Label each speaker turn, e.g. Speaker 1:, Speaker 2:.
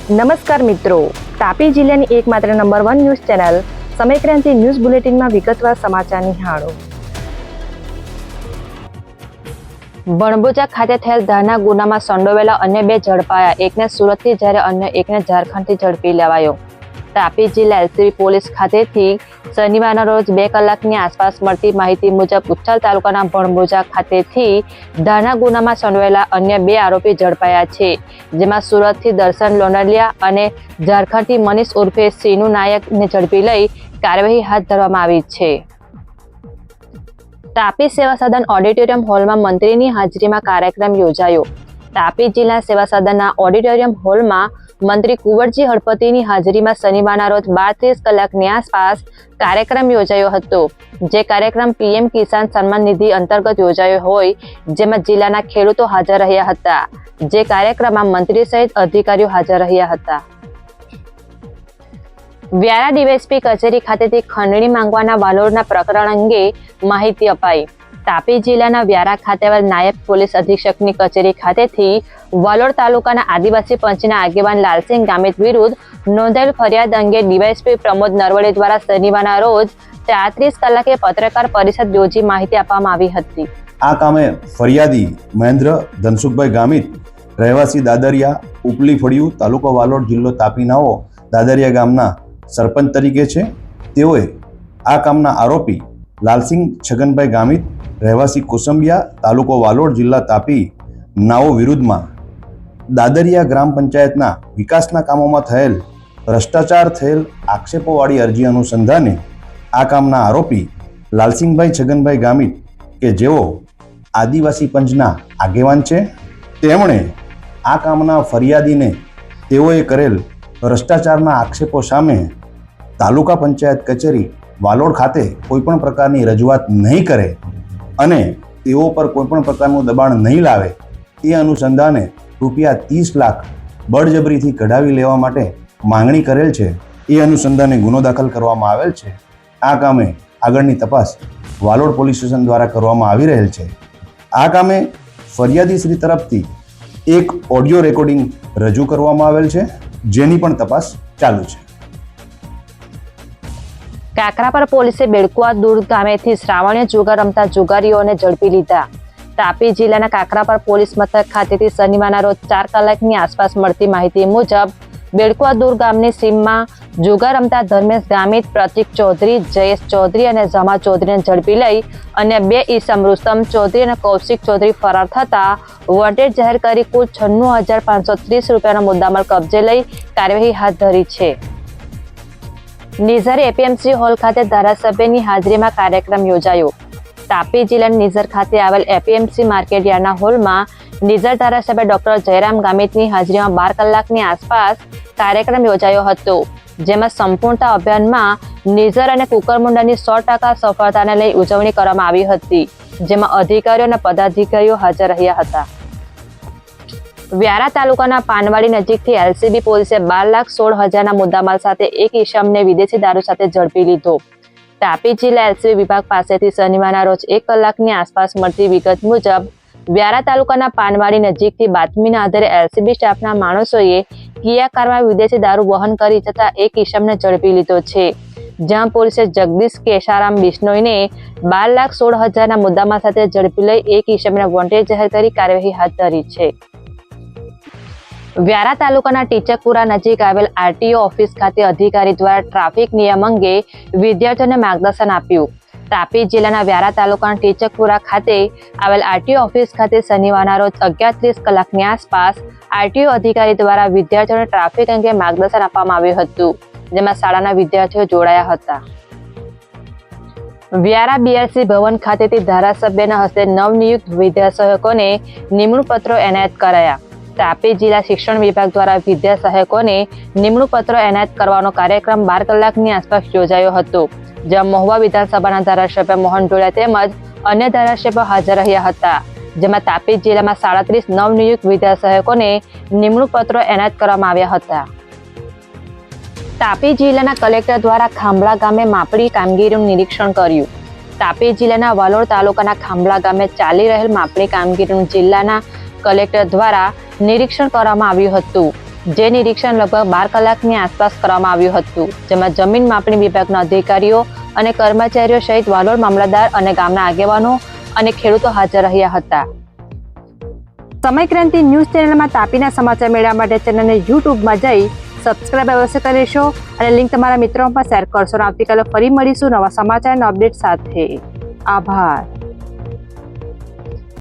Speaker 1: નમસ્કાર મિત્રો, તાપી જિલ્લાની એકમાત્ર number 1 news channel Samaykranti news બુલેટિનમાં વિગતવાર સમાચાર નિહાળો. બણબુજા ખાતે થયેલ ધારના ગુનામાં સંડોવાયેલા અન્ય 2 ઝડપાયા. એકને સુરતથી જ્યારે અન્ય એકને ઝારખંડથી ઝડપી લેવાયો. તાપી જિલ્લા એલસીબી પોલીસ ખાતેથી શનિવારના રોજ 2 કલાકની આસપાસ મળતી માહિતી મુજબ ઉચ્છલ તાલુકાના બણબુજા ખાતેથી ધારના ગુનામાં સંડોવાયેલા અન્ય 2 આરોપી ઝડપાયા છે, જેમાં સુરતથી દર્શન લોનલિયા અને ઝારખંડથી મનીષ ઉર્ફે સીનુ નાયકને ઝડપી લઈ કાર્યવાહી હાથ ધરવામાં આવી છે. તાપી સેવા સદન ઓડિટોરિયમ હોલમાં મંત્રીની હાજરીમાં કાર્યક્રમ યોજાયો. તાપી જિલ્લા સેવા સદનના ઓડિટોરિયમ હોલમાં મંત્રી કુંવરજી હળપતિની હાજરીમાં શનિવારના રોજ 12:30 કલાકની આસપાસ કાર્યક્રમ યોજાયો હતો. જે કાર્યક્રમ પીએમ કિસાન સન્માન નિધિ અંતર્ગત યોજાયો હોય, જેમાં જિલ્લાના ખેડૂતો હાજર રહ્યા હતા. જે કાર્યક્રમમાં મંત્રી સહિત અધિકારીઓ હાજર રહ્યા હતા. વ્યારા ડીવાયએસપી કચેરી ખાતેથી ખંડણી માંગવાના વાલોરના પ્રકરણ અંગે માહિતી અપાઈ. તાપી જિલ્લાના વ્યારા ખાતે આવેલ નાયબ પોલીસ અધિક્ષકની કચેરી ખાતેથી વાલોડ તાલુકાના આદિવાસી પંચના આગેવાન લાલસિંહ ગામિત વિરુદ્ધ નોંધાયેલ ફરિયાદ અંગે ડીવાયએસપી પ્રમોદ નરવડે દ્વારા શનિવારના રોજ 30 કલાકે પત્રકાર પરિષદ યોજી માહિતી આપવામાં આવી હતી.
Speaker 2: આ કામે ફરિયાદી મહેન્દ્ર ધનસુખભાઈ ગામિત, રહેવાસી દાદરિયા, ઉપલી ફળિયું, તાલુકો વાલોડ, જિલ્લો તાપી નાઓ દાદરિયા ગામના સરપંચ તરીકે છે. તેઓએ આ કામના આરોપી લાલસિંહ છગનભાઈ ગામિત, રહેવાસી કોસંબિયા, તાલુકો વાલોડ, જિલ્લા તાપી નાઓ વિરુદ્ધમાં દાદરિયા ગ્રામ પંચાયતના વિકાસના કામોમાં થયેલ ભ્રષ્ટાચાર થયેલ આક્ષેપોવાળી અરજી અનુસંધાને આ કામના આરોપી લાલસિંહભાઈ છગનભાઈ ગામિત, કે જેઓ આદિવાસી પંચના આગેવાન છે, તેમણે આ કામના ફરિયાદીને તેઓએ કરેલ ભ્રષ્ટાચારના આક્ષેપો સામે તાલુકા પંચાયત કચેરી વાલોડ ખાતે કોઈપણ પ્રકારની રજૂઆત નહીં કરે અને તેઓ પર કોઈપણ પ્રકારનું દબાણ નહીં લાવે, તે અનુસંધાને રૂપિયા 30 લાખ બળજબરીથી કઢાવી લેવા માટે માંગણી કરેલ છે. એ અનુસંધાને ગુનો દાખલ કરવામાં આવેલ છે. આ કામે આગળની તપાસ વાલોડ પોલીસ સ્ટેશન દ્વારા કરવામાં આવી રહેલ છે. આ કામે ફરિયાદીશ્રી તરફથી એક ઓડિયો રેકોર્ડિંગ રજૂ કરવામાં આવેલ છે, જેની પણ તપાસ ચાલુ છે.
Speaker 1: કાકરાપર પોલીસે બેડકુઆ દૂર ગામેથી શ્રાવણીય જુગાર રમતા જુગારીઓને ઝડપી લીધા. તાપી જિલ્લાના કાકરાપર પોલીસ મથક ખાતેથી શનિવારના રોજ 4 કલાકની આસપાસ મળતી માહિતી મુજબ બેડકુઆ દૂર ગામની સીમમાં જુગાર રમતા ધર્મેશ ગામિત, પ્રતિક ચૌધરી, જયેશ ચૌધરી અને ઝમા ચૌધરીને ઝડપી લઈ અન્ય 2 ઈસમ રુસ્તમ ચૌધરી અને કૌશિક ચૌધરી ફરાર થતા વોન્ટેડ જાહેર કરી કુલ 96,530 રૂપિયાનો મુદ્દામાલ કબજે લઈ કાર્યવાહી હાથ ધરી છે. નિઝર એપીએમસી હોલ ખાતે ધારાસભ્યની હાજરીમાં કાર્યક્રમ યોજાયો. તાપી જિલ્લાના નિઝર ખાતે આવેલ એપીએમસી માર્કેટ યાર્ડના હોલમાં નિઝર ધારાસભ્ય ડોક્ટર જયરામ ગામિતની હાજરીમાં 12 કલાકની આસપાસ કાર્યક્રમ યોજાયો હતો. જેમાં સંપૂર્ણતા અભિયાનમાં નિઝર અને કુકરમુંડાની 100% સફળતાને લઈ ઉજવણી કરવામાં આવી હતી, જેમાં અધિકારીઓ અને પદાધિકારીઓ હાજર રહ્યા હતા. વ્યારા તાલુકાના પાનવાડી નજીકથી એલસીબી પોલીસે 12,16,000ના મુદ્દામાલ સાથે એક ઈસમને વિદેશી દારૂ સાથે ઝડપી લીધો. તાપી જિલ્લા એલસીબી વિભાગ પાસેથી શનિવારના રોજ 1 કલાકની આસપાસ મળતી વિગત મુજબ વ્યારા તાલુકાના પાનવાડી નજીકથી બાતમીના આધારે એલસીબી સ્ટાફના માણસોએ કિયા કારમાં વિદેશી દારૂ વહન કરી જતા એક ઈસમને ઝડપી લીધો છે, જ્યાં પોલીસે જગદીશ કેશારામ બિશ્નોઈને 12,16,000ના મુદ્દામાલ સાથે ઝડપી લઈ એક ઈસમને વોન્ટેડ જાહેર કરી કાર્યવાહી હાથ ધરી છે. વ્યારા તાલુકાના ટીચકપુરા નજીક આવેલ આરટીઓ ઓફિસ ખાતે અધિકારી દ્વારા ટ્રાફિક નિયમ અંગે વિદ્યાર્થીઓને માર્ગદર્શન આપ્યું. તાપી જિલ્લાના વ્યારા તાલુકાના ટીચકપુરા ખાતે આવેલ આરટીઓ ઓફિસ ખાતે શનિવારના રોજ 11:30 કલાકની આસપાસ આરટીઓ અધિકારી દ્વારા વિદ્યાર્થીઓને ટ્રાફિક અંગે માર્ગદર્શન આપવામાં આવ્યું હતું, જેમાં શાળાના વિદ્યાર્થીઓ જોડાયા હતા. વ્યારા બીઆરસી ભવન ખાતેથી ધારાસભ્યના હસ્તે નવનિયુક્ત વિદ્યાસહાયકોને નિમણૂક પત્રો એનાયત કરાયા. તાપી જિલ્લા શિક્ષણ વિભાગ દ્વારા વિદ્યા સહાયકોને નિમણૂક પત્રો એનાયત કરવાનો કાર્યક્રમ 12 કલાકની આસપાસ યોજાયો હતો, જ્યાં મહુવા વિધાનસભાના ધારાસભ્ય મોહન ઢોળિયા તેમજ અન્ય ધારાસભ્યો હાજર રહ્યા હતા. જેમાં તાપી જિલ્લામાં 37 નવનિયુક્ત વિદ્યા સહાયકોને નિમણૂક પત્રો એનાયત કરવામાં આવ્યા હતા. તાપી જિલ્લાના કલેક્ટર દ્વારા ખાંભળા ગામે માપણી કામગીરીનું નિરીક્ષણ કર્યું. તાપી જિલ્લાના વાલોડ તાલુકાના ખાંભળા ગામે ચાલી રહેલ માપણી કામગીરીનું જિલ્લાના કલેક્ટર દ્વારા નિરીક્ષણ કરવામાં આવ્યું હતું, જે નિરીક્ષણ લગભગ 12 કલાકની આસપાસ કરવામાં આવ્યું હતું, જેમાં જમીન માપણી વિભાગના અધિકારીઓ અને કર્મચારીઓ સહિત વાલોડ મામલતદાર અને ગામના આગેવાનો અને ખેડૂતો હાજર રહ્યા હતા. સમય ક્રાંતિ ન્યૂઝ ચેનલમાં તાપીના સમાચાર મેળવવા માટે ચેનલને યુટ્યુબમાં જઈ સબસ્ક્રાઇબ અવશ્ય કરશો અને લિંક તમારા મિત્રોમાં શેર કરશો. આવતીકાલે ફરી મળીશું નવા સમાચારના અપડેટ સાથે. આભાર.